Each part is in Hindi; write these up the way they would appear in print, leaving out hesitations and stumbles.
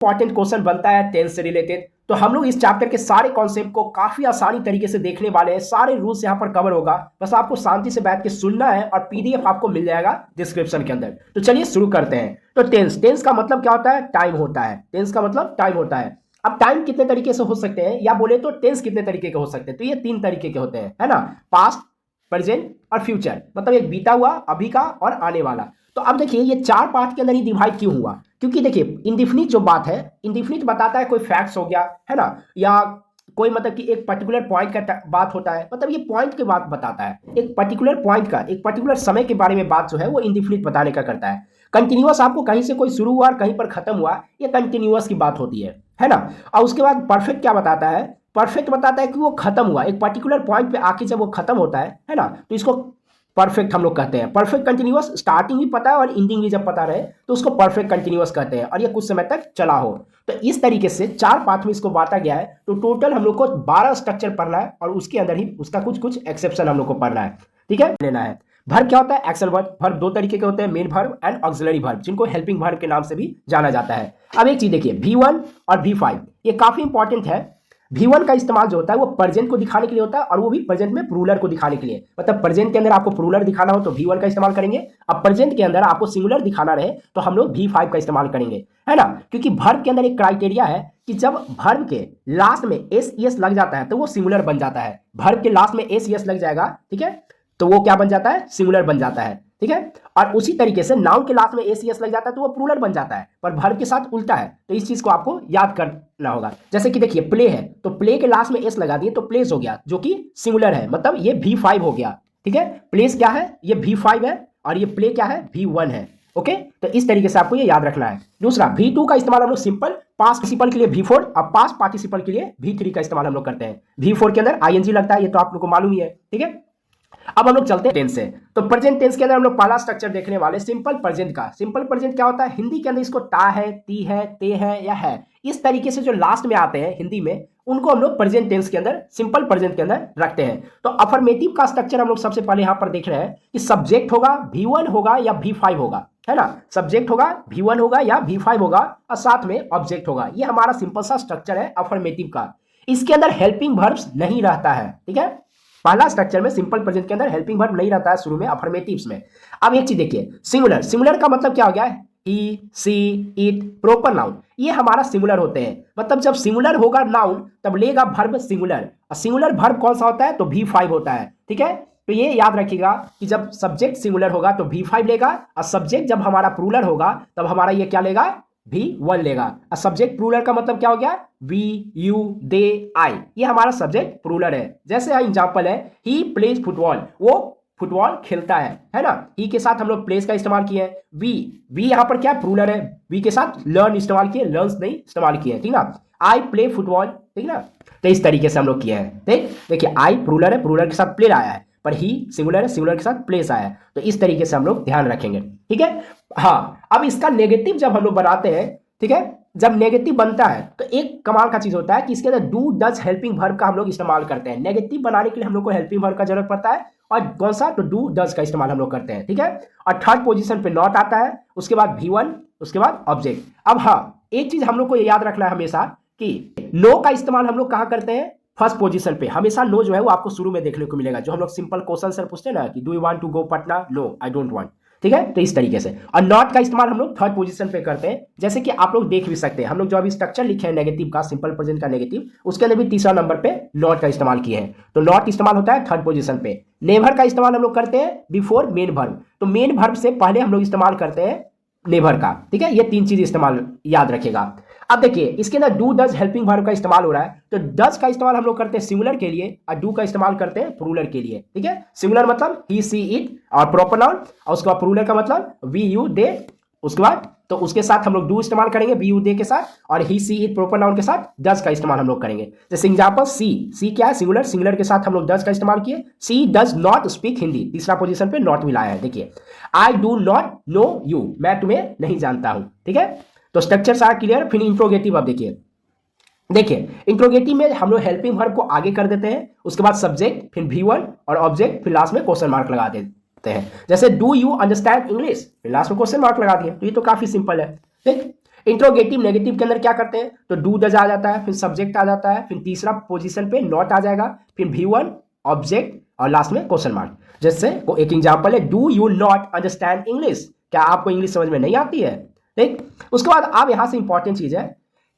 इंपॉर्टेंट क्वेश्चन बनता है टेंस से रिलेटेड। तो हम लोग इस चैप्टर के सारे कॉन्सेप्ट को काफी आसानी तरीके से देखने वाले हैं, सारे रूल्स यहाँ पर कवर होगा, बस आपको शांति से बैठ के सुनना है और पीडीएफ आपको मिल जाएगा डिस्क्रिप्शन के अंदर। तो चलिए शुरू करते हैं। तो टेंस, टेंस का मतलब क्या होता है? टाइम होता है। टेंस का मतलब टाइम होता है। अब टाइम कितने तरीके से हो सकते हैं, या बोले तो टेंस कितने तरीके के हो सकते हैं? तो ये 3 तरीके के होते हैं, है ना। पास्ट, प्रेजेंट और फ्यूचर, मतलब एक बीता हुआ, अभी का और आने वाला। तो अब देखिए ये 4 पार्ट के अंदर ही डिवाइड क्यों हुआ? क्योंकि देखिए इंडिफिनिट जो बात है, इंडिफिनिट बताता है कोई फैक्ट्स हो गया, है ना, या कोई मतलब कि एक पर्टिकुलर पॉइंट का बात होता है, मतलब ये पॉइंट की बात बताता है, एक पर्टिकुलर पॉइंट का, एक पर्टिकुलर समय के बारे में बात जो है वो इंडिफिनिट बताने का करता है। कंटिन्यूअस आपको कहीं से कोई शुरू हुआ और कहीं पर खत्म हुआ, ये कंटिन्यूअस की बात होती है ना। और उसके बाद परफेक्ट क्या बताता है? परफेक्ट बताता है कि वो खत्म हुआ, एक पर्टिकुलर पॉइंट पे आके जब वो खत्म होता है ना, तो इसको परफेक्ट हम लोग कहते हैं। परफेक्ट कंटिन्यूअस, स्टार्टिंग भी पता है और एंडिंग भी जब पता रहे तो उसको परफेक्ट कंटिन्यूअस कहते हैं, और ये कुछ समय तक चला हो। तो इस तरीके से 4 पार्ट में इसको बांटा गया है। तो टोटल हम लोग को 12 स्ट्रक्चर पढ़ना है, और उसके अंदर ही उसका कुछ कुछ एक्सेप्शन हम लोग को पढ़ना है, ठीक है, लेना है। वर्ब क्या होता है? Action verb. वर्ब 2 तरीके के होते हैं, main verb and auxiliary verb, जिनको हेल्पिंग वर्ब के नाम से भी जाना जाता है। अब एक चीज देखिए, V1 और V5 ये काफी इंपॉर्टेंट है। V1 का इस्तेमाल जो होता है वो प्रेजेंट को दिखाने के लिए होता है, और वो भी प्रेजेंट में प्लूरल को दिखाने के लिए। मतलब प्रेजेंट के अंदर आपको प्लूरल दिखाना हो तो V1 का इस्तेमाल करेंगे, अब प्रेजेंट के अंदर आपको सिंगुलर दिखाना रहे तो हम लोग V5 का इस्तेमाल करेंगे, है ना। क्योंकि वर्ब के अंदर एक क्राइटेरिया है कि जब वर्ब के लास्ट में एस एस लग जाता है तो वो सिंगुलर बन जाता है। वर्ब के लास्ट में एस एस लग जाएगा, ठीक है, तो वो क्या बन जाता है? सिंगुलर बन जाता है, ठीक है। और उसी तरीके से नाउन के लास्ट में एस एस लग जाता है तो वो प्लूरल बन जाता है, पर वर्ब के साथ उल्टा है। तो इस चीज को आपको याद करना होगा। जैसे कि देखिए प्ले है, तो प्ले के लास्ट में एस लगा दिए तो प्लेस हो गया, जो कि सिंगुलर है, मतलब ये V5 हो गया, ठीक है। प्लेस क्या है? ये V5 है, और ये प्ले क्या है? V1 है। ओके, तो इस तरीके से आपको ये याद रखना है। दूसरा, V2 का इस्तेमाल हम लोग सिंपल पास्ट पार्टिसिपल के लिए V4 और पास्ट पार्टिसिपल के लिए V3 का इस्तेमाल हम लोग करते हैं। V4 के अंदर ING लगता है, ये तो आप लोग को मालूम ही है, ठीक है। अब हम लोग चलते हैं टेंस से। तो प्रेजेंट टेंस के अंदर हम लोग पहला स्ट्रक्चर देखने वाले सिंपल प्रेजेंट का। सिंपल प्रेजेंट क्या होता है? हिंदी के अंदर इसको ता है, ती है, ते है या है, इस तरीके से जो लास्ट में आते हैं हिंदी में, उनको हम लोग प्रेजेंट टेंस के अंदर, सिंपल प्रेजेंट के अंदर रखते हैं। तो अफर्मेटिव का स्ट्रक्चर हम लोग सबसे पहले यहां पर देख रहे हैं कि सब्जेक्ट होगा, V1 होगा या V5 होगा, है ना। सब्जेक्ट होगा, V1 होगा या V5 होगा, और साथ में ऑब्जेक्ट होगा। ये हमारा सिंपल सा स्ट्रक्चर है अफर्मेटिव का। इसके अंदर हेल्पिंग वर्ब्स नहीं रहता है, ठीक है। पहला स्ट्रक्चर में सिंपल प्रेजेंट के अंदर हेल्पिंग वर्ब नहीं रहता है शुरू में, अफर्मेटिव्स में। अब एक चीज देखिए, सिंगुलर। सिंगुलर का मतलब क्या हो गया? ही, सी, इट, प्रॉपर नाउन, ये हमारा सिंगुलर होते हैं। मतलब जब सिंगुलर होगा नाउन तब लेगा वर्ब सिंगुलर, और सिंगुलर वर्ब कौन सा होता है? तो V5 होता है, ठीक है। तो ये याद रखिएगा कि जब सब्जेक्ट सिंगुलर होगा तो V5 लेगा, और सब्जेक्ट जब हमारा प्लूरल होगा तब हमारा ये क्या लेगा? V1 लेगा। और सब्जेक्ट प्लूरल का मतलब क्या हो गया? वी, यू, दे, आई, ये हमारा सब्जेक्ट प्लूरल है। जैसे एग्जांपल है, ही प्लेज फुटबॉल, वो फुटबॉल खेलता है ना। ही के साथ हम लोग प्लेस का इस्तेमाल किए हैं। वी यहां पर क्या? प्लूरल है। वी के साथ लर्न इस्तेमाल किए, लर्न्स नहीं इस्तेमाल किए, ठीक ना। आई प्ले फुटबॉल, ठीक ना। तो इस तरीके से हम लोग किए हैं, ठीक। देखिए आई प्लूरल है, प्लूरल के साथ प्ले आया है, पर ही सिंगुलर है, सिंगुलर के साथ प्लेस आया है। तो इस तरीके से हम लोग ध्यान रखेंगे, ठीक है। हाँ, अब इसका नेगेटिव जब हम लोग बनाते हैं, ठीक है, जब नेगेटिव बनता है तो एक कमाल का चीज होता है कि इसके अंदर डू, डज, हेल्पिंग वर्ब का हम लोग इस्तेमाल करते हैं। नेगेटिव बनाने के लिए हम लोग को हेल्पिंग वर्ब का जरूरत पड़ता है, और कौन सा? तो डू, डज का इस्तेमाल हम लोग करते हैं, ठीक है। और थर्ड पोजीशन पे नॉट आता है, उसके बाद V1, उसके बाद ऑब्जेक्ट। अब हाँ, एक चीज हम लोग को याद रखना है हमेशा कि नो का इस्तेमाल हम लोग कहां करते हैं? फर्स्ट पोजीशन पे। हमेशा नो जो है वो आपको शुरू में देखने को मिलेगा, जो हम लोग सिंपल क्वेश्चन सर पूछते हैं ना कि do you want to go Patna? No, I don't want, ठीक है। तो इस तरीके से। और नॉट का इस्तेमाल हम लोग थर्ड पोजीशन पे करते हैं, जैसे कि आप लोग देख भी सकते हैं। हम लोग जो अभी स्ट्रक्चर लिखे हैं नेगेटिव का, सिंपल प्रेजेंट का नेगेटिव, उसके अंदर भी तीसरा नंबर पे नॉट का इस्तेमाल किए हैं। तो नॉट इस्तेमाल होता है थर्ड पोजीशन पे। नेवर का इस्तेमाल हम लोग करते हैं बिफोर मेन वर्ब। तो मेन वर्ब से पहले हम लोग इस्तेमाल करते हैं नेवर का, ठीक है। ये 3 चीज इस्तेमाल याद रखेगा। अब देखिए इसके अंदर डू, डज, हेल्पिंग वर्ब का इस्तेमाल हो रहा है। तो डज का इस्तेमाल हम लोग करते हैं सिंगुलर के लिए, और डू का इस्तेमाल करते हैं प्लूरल के लिए, ठीक है। सिंगुलर मतलब ही, सी, इट और प्रॉपर नाउन, और उसके बाद प्लूरल का मतलब वी, यू, दे। उसके बाद तो उसके साथ हम लोग डू इस्तेमाल करेंगे वी, यू, दे के साथ, और ही, सी, इट, प्रॉपर नाउन के साथ डज का इस्तेमाल हम लोग करेंगे। जैसे एग्जांपल, सी क्या है? सिंगुलर, सिंगुलर के साथ हम लोग डज का इस्तेमाल किए। सी डज नॉट स्पीक हिंदी, तीसरा पोजीशन पे नॉट मिलाया है। देखिए I do not know you, मैं तुम्हें नहीं जानता हूं, ठीक है। तो स्ट्रक्चर सारा क्लियर। फिर इंट्रोगेटिव। अब देखिए इंट्रोगेटिव में हम लोग हेल्पिंग वर्ब को आगे कर देते हैं, उसके बाद सब्जेक्ट, फिर V1 और ऑब्जेक्ट, फिर लास्ट में क्वेश्चन मार्क लगा देते हैं। जैसे डू यू अंडरस्टैंड इंग्लिश, फिर लास्ट में क्वेश्चन मार्क लगा दिए। तो ये तो काफी सिंपल है, ठीक। इंट्रोगेटिव नेगेटिव के अंदर क्या करते हैं, तो डू डज आ जाता है, फिर सब्जेक्ट आ जाता है, फिर तीसरा पोजीशन पे नॉट आ जाएगा, फिर V1 ऑब्जेक्ट और लास्ट में क्वेश्चन मार्क। जैसे एक एग्जांपल है, do you not understand English, क्या आपको इंग्लिश समझ में नहीं आती है, ठीक। उसके बाद अब यहां से इंपॉर्टेंट चीज है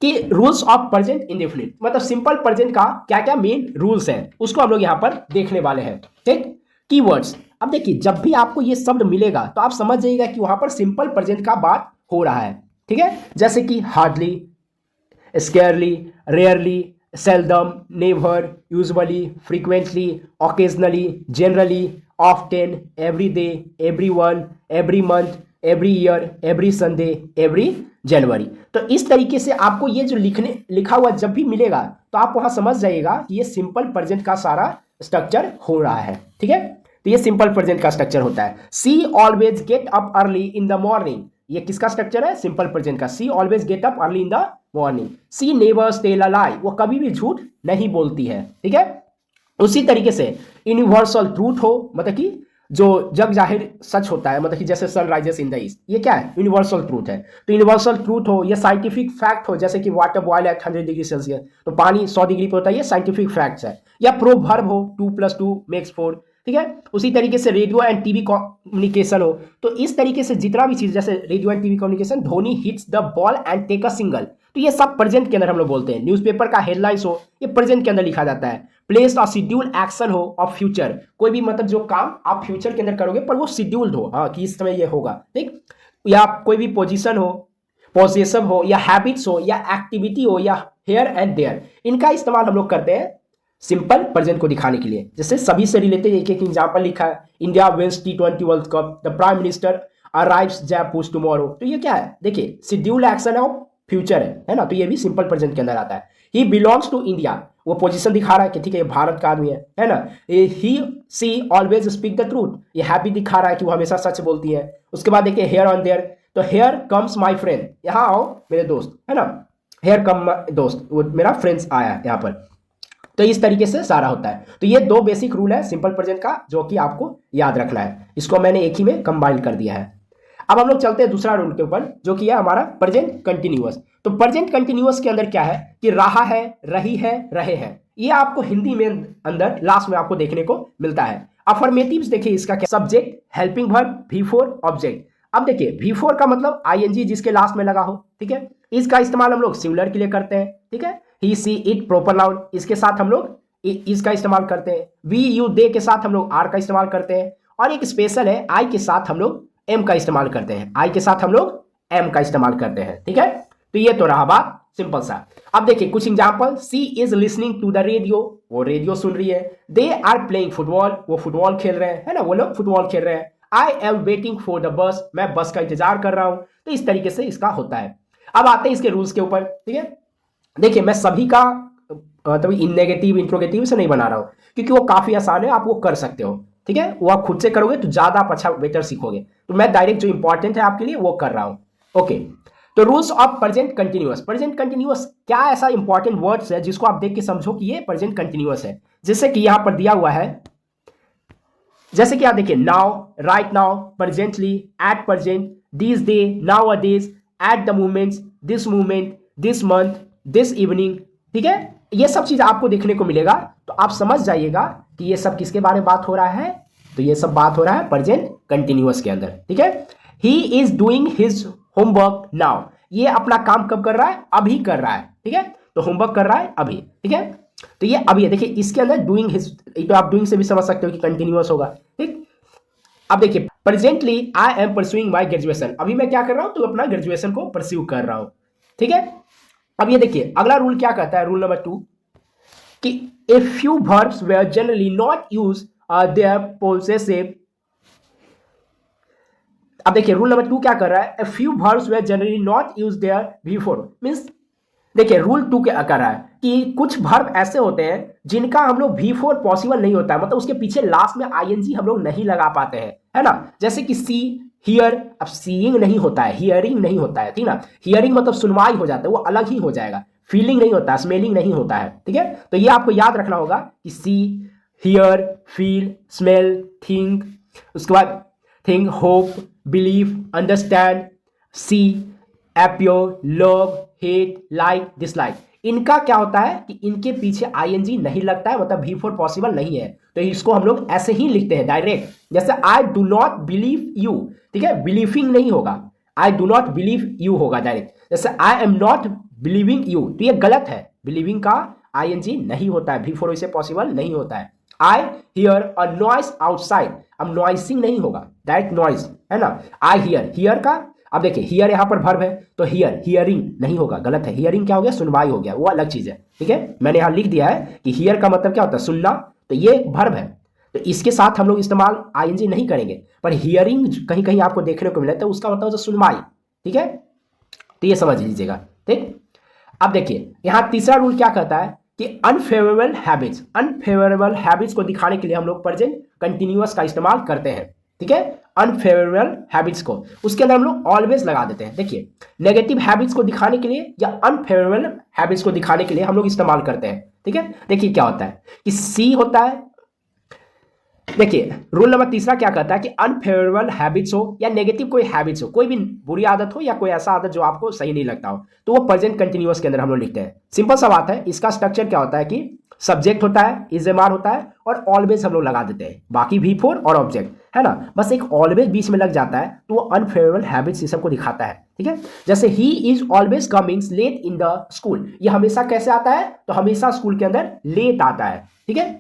कि रूल्स ऑफ प्रेजेंट इंडेफिनिट, मतलब सिंपल प्रेजेंट का क्या क्या मेन रूल्स हैं उसको हम लोग यहां पर देखने वाले हैं, ठीक। कीवर्ड्स, अब देखिए जब भी आपको ये शब्द मिलेगा तो आप समझ जाइएगा कि वहां पर सिंपल प्रेजेंट का बात हो रहा है, ठीक है। जैसे कि hardly, scarcely, rarely, seldom, never, usually, frequently, occasionally, generally, often, every day, every one, every month, every year, every Sunday, every January. तो इस तरीके से आपको ये जो लिखा हुआ जब भी मिलेगा तो आप वहां समझ जाइएगा कि ये सिंपल प्रेजेंट का सारा स्ट्रक्चर हो रहा है, ठीक है। तो ये सिंपल प्रेजेंट का स्ट्रक्चर होता है। She always get up early in the morning, ये किसका स्ट्रक्चर है, सिंपल प्रेजेंट का। She always get up early in the morning. She never tell a lie, वो कभी भी झूठ नहीं बोलती है, ठीक है। उसी तरीके से यूनिवर्सल ट्रूथ हो, मतलब कि जो जग जाहिर सच होता है, मतलब कि जैसे sun rises in the east, ये क्या है, यूनिवर्सल ट्रूथ है। तो यूनिवर्सल ट्रूथ हो या साइंटिफिक फैक्ट हो, जैसे कि water boil at 100 degree Celsius, तो पानी 100 डिग्री पे होता है, ये साइंटिफिक फैक्ट्स है। या प्रोवर्ब हो, 2+2 मेक्स 4, ठीक है। उसी तरीके से रेडियो एंड टीवी कम्युनिकेशन हो, तो इस तरीके से जितना भी चीज, जैसे radio and TV communication, Dhoni hits the ball and take a single, तो ये सब प्रेजेंट के अंदर हम लोग बोलते हैं। न्यूज़पेपर का हेडलाइंस हो, ये प्रेजेंट के अंदर लिखा जाता है। प्लेस और शेड्यूल एक्शन हो ऑफ फ्यूचर, कोई भी मतलब जो काम आप फ्यूचर के अंदर करोगे पर वो शेड्यूल्ड हो, हाँ कि इस समय ये होगा, ठीक। या कोई भी पोजीशन हो, पोजेसिव हो, या हैबिट्स हो, या एक्टिविटी हो, या हेयर एंड देयर, इनका इस्तेमाल हम लोग करते हैं सिंपल प्रेजेंट को दिखाने के लिए। जैसे सभी से रिलेटेड एक एक एग्जांपल लिखा है, India wins T20 world cup, the prime minister arrives Jaipur tomorrow, तो ये क्या है, देखिए शेड्यूल एक्शन है, फ्यूचर है ना, तो ये भी सिंपल प्रेजेंट के अंदर आता है। ही बिलोंग्स टू इंडिया, वो पोजीशन दिखा रहा है कि ठीक है ये भारत का आदमी है ना। ही सी ऑलवेज स्पीक द ट्रूथ, ये हैप्पी दिखा रहा है कि वो हमेशा सच बोलती है। उसके बाद देखिए हेयर ऑन देयर, तो हेयर कम्स माय फ्रेंड, यहाँ आओ मेरे दोस्त, है ना, हेयर कम दोस्त, वो मेरा फ्रेंड्स आया यहाँ पर। तो इस तरीके से सारा होता है। तो ये दो बेसिक रूल है सिंपल प्रेजेंट का जो कि आपको याद रखना है, इसको मैंने एक ही में कंबाइन कर दिया है। अब हम लोग चलते हैं दूसरा रूल के ऊपर जो कि है हमारा प्रेजेंट कंटिन्यूअस। तो प्रेजेंट कंटिन्यूअस के अंदर क्या है कि रहा है, रही है, रहे हैं, ये आपको हिंदी में अंदर लास्ट में आपको देखने को मिलता है। अफर्मेटिव्स देखिए इसका क्या, subject, helping verb, V4 object. अब देखिए V4 का मतलब ING जिसके लास्ट में लगा हो, ठीक है। इसका इस्तेमाल हम लोग सिंगुलर के लिए करते हैं, ठीक है। ही सी इट प्रोपर नाउन, इसके साथ हम लोग इसका इस्तेमाल करते हैं। वी यू दे के साथ हम लोग आर का इस्तेमाल करते हैं। और एक स्पेशल है, आई के साथ हम लोग एम का इस्तेमाल करते हैं, आई के साथ हम लोग एम का इस्तेमाल करते हैं, ठीक है। तो ये तो रहा बात सिंपल सा। अब देखिए कुछ example, she is listening to the radio, वो रेडियो सुन रही है। दे आर प्लेइंग फुटबॉल, वो फुटबॉल खेल रहे हैं, है ना, वो लोग फुटबॉल खेल रहे हैं। I am waiting for the बस, मैं बस का इंतजार कर रहा हूं। तो इस तरीके से इसका होता है। अब आते हैं इसके रूल्स के ऊपर, ठीक है। देखिए मैं सभी का मतलब इन नेगेटिव इंट्रोगेटिव से नहीं बना रहा हूं क्योंकि वो काफी आसान है, आप वो कर सकते हो, ठीक है। वो आप खुद से करोगे तो ज्यादा आप अच्छा बेटर सीखोगे। तो मैं डायरेक्ट जो इंपॉर्टेंट है आपके लिए वो कर रहा हूं, ओके। तो rules of present continuous. Present continuous क्या ऐसा इंपॉर्टेंट वर्ड्स है जिसको आप देख के समझो कि ये प्रेजेंट कंटिन्यूअस है। जैसे कि यहां पर दिया हुआ है, जैसे कि आप देखिए now, right now, presently, at present, this day, now a days, at the moments, this moment, this month, this evening, ठीक है। ये सब चीज आपको देखने को मिलेगा। तो आप समझ जाइएगा कि ये सब किसके बारे में बात हो रहा है। तो ये सब बात हो रहा है प्रेजेंट कंटिन्यूअस के अंदर, ठीक है। He is doing his homework now, ये अपना काम कब कर रहा है, अभी कर रहा है, ठीक है। तो होमवर्क कर रहा है अभी, ठीक है। तो ये अभी है, देखिए इसके अंदर डूइंग हिज, तो आप डूइंग से भी समझ सकते हो कि कंटिन्यूअस होगा, ठीक। अब देखिए presently I am pursuing my graduation, अभी मैं क्या कर रहा हूं, तो अपना ग्रेजुएशन को परस्यू कर रहा हूं, ठीक है। अब ये देखिए अगला रूल क्या कहता है, रूल नंबर 2 कि a few verbs where generally not use their possessive. अब देखिए रूल नंबर 2 क्या कर रहा है, a few verbs where generally not use their V4 means, देखिए रूल 2 क्या कर रहा है कि कुछ वर्ब ऐसे होते हैं जिनका हम लोग V4 पॉसिबल नहीं होता है, मतलब उसके पीछे लास्ट में ING हम लोग नहीं लगा पाते हैं, है ना। जैसे कि सी हियर, अब सीइंग नहीं होता है, हियरिंग नहीं होता है, ठीक ना। हियरिंग मतलब सुनवाई हो जाता है, वो अलग ही हो जाएगा। फीलिंग नहीं होता है, स्मेलिंग नहीं होता है, ठीक है। तो ये आपको याद रखना होगा कि सी, हियर, फील, स्मेल, थिंक, उसके बाद थिंक, होप, बिलीव, अंडरस्टैंड, सी, एपियो, लव, हेट, लाइक, डिसलाइक, इनका क्या होता है कि इनके पीछे आईएनजी नहीं लगता है, मतलब V4 पॉसिबल नहीं है, तो इसको हम लोग ऐसे ही लिखते हैं डायरेक्ट। जैसे I do not believe you, ठीक है, बिलीविंग नहीं होगा, I do not believe you होगा डायरेक्ट। जैसे I am not believing you, तो ये गलत है, बिलीविंग का आईएनजी नहीं होता है, V4 इसे पॉसिबल नहीं होता है। I hear a noise outside, अब नॉइसिंग नहीं होगा, डायरेक्ट नॉइस है ना। आई हियर, हियर का, अब देखिए हियर यहां पर वर्ब है, तो हियर, हियरिंग नहीं होगा, गलत है। हियरिंग क्या हो गया, सुनवाई हो गया, वो अलग चीज है, ठीक है। मैंने यहां लिख दिया है कि हियर का मतलब क्या होता है, सुनना, तो ये वर्ब है, तो इसके साथ हम लोग इस्तेमाल आईएनजी नहीं करेंगे। पर हियरिंग कहीं कहीं आपको देखने को मिला, तो उसका मतलब है सुनवाई, ठीक है, तो ये समझ लीजिएगा, ठीक। अब देखिए यहां तीसरा रूल क्या कहता है कि अनफेवरेबल हैबिट्स, अनफेवरेबल हैबिट्स को दिखाने के लिए हम लोग प्रेजेंट कंटिन्यूअस का इस्तेमाल करते हैं, ठीक है। अनफेवरेबल हैबिट्स को उसके अंदर हम लोग ऑलवेज लगा देते हैं। देखिए नेगेटिव हैबिट्स को दिखाने के लिए या अनफेवरेबल हैबिट्स को दिखाने के लिए हम लोग इस्तेमाल करते हैं, ठीक है। देखिए क्या होता है कि सी होता है, देखिए रूल नंबर तीसरा क्या कहता है कि अनफेवरेबल हैबिट्स हो या नेगेटिव कोई हैबिट्स हो, कोई भी बुरी आदत हो या कोई ऐसा आदत जो आपको सही नहीं लगता हो, तो वो प्रेजेंट कंटिन्यूअस के अंदर हम लोग लिखते हैं। सिंपल सा बात है, इसका स्ट्रक्चर क्या होता है कि सब्जेक्ट होता है, इज एम आर होता है, और ऑलवेज हम लोग लगा देते हैं, बाकी V4 और ऑब्जेक्ट है ना, बस एक ऑलवेज बीच में लग जाता है, तो वो अनफेवरेबल हैबिट्स सिस्टम को दिखाता है, ठीक है। जैसे he is always coming late in the school, ये हमेशा कैसे आता है, तो हमेशा स्कूल के अंदर लेट आता है, ठीक है,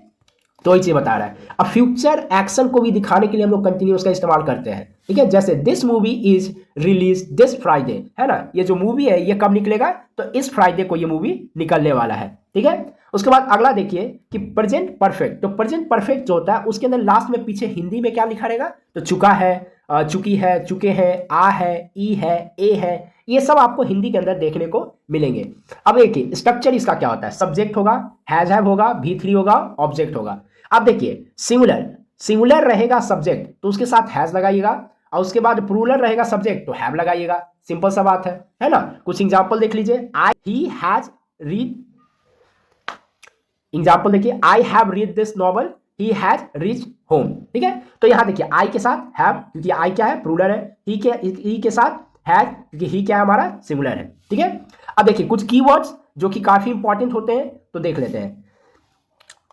तो ये चीज बता रहा है। अब फ्यूचर एक्शन को भी दिखाने के लिए हम लोग कंटिन्यूअस का इस्तेमाल करते हैं, ठीक है। जैसे this movie is release this Friday, है ना, ये जो मूवी है ये कब निकलेगा, तो इस फ्राइडे को ये मूवी निकलने वाला है, ठीक है। उसके बाद अगला देखिए कि प्रेजेंट परफेक्ट, तो प्रेजेंट परफेक्ट जो होता है उसके अंदर लास्ट में पीछे हिंदी में क्या लिखा रहेगा, तो चुका है, चुकी है, चुके हैं, आ है, ई है, ए है, ये सब आपको हिंदी के अंदर देखने को मिलेंगे। अब देखिए स्ट्रक्चर इसका क्या होता है, सब्जेक्ट होगा, हैज हैव होगा, V3 होगा, ऑब्जेक्ट होगा। अब देखिए सिंगुलर, सिंगुलर रहेगा सब्जेक्ट तो उसके साथ हैज लगाइएगा, और उसके बाद प्लूरल रहेगा सब्जेक्ट तो हैव लगाइएगा, सिंपल सा बात है ना। कुछ एग्जांपल देख लीजिए, आई ही हैज रीड, एग्जांपल देखिए, I have read this novel, he has reach home, ठीक है। तो यहां देखिए आई के साथ हैव, क्योंकि आई क्या है, प्लूरल है, ही के साथ हैज, क्योंकि ही क्या है हमारा, सिंगुलर है, ठीक है। अब देखिए कुछ कीवर्ड्स जो कि काफी इंपॉर्टेंट होते हैं, तो देख लेते हैं।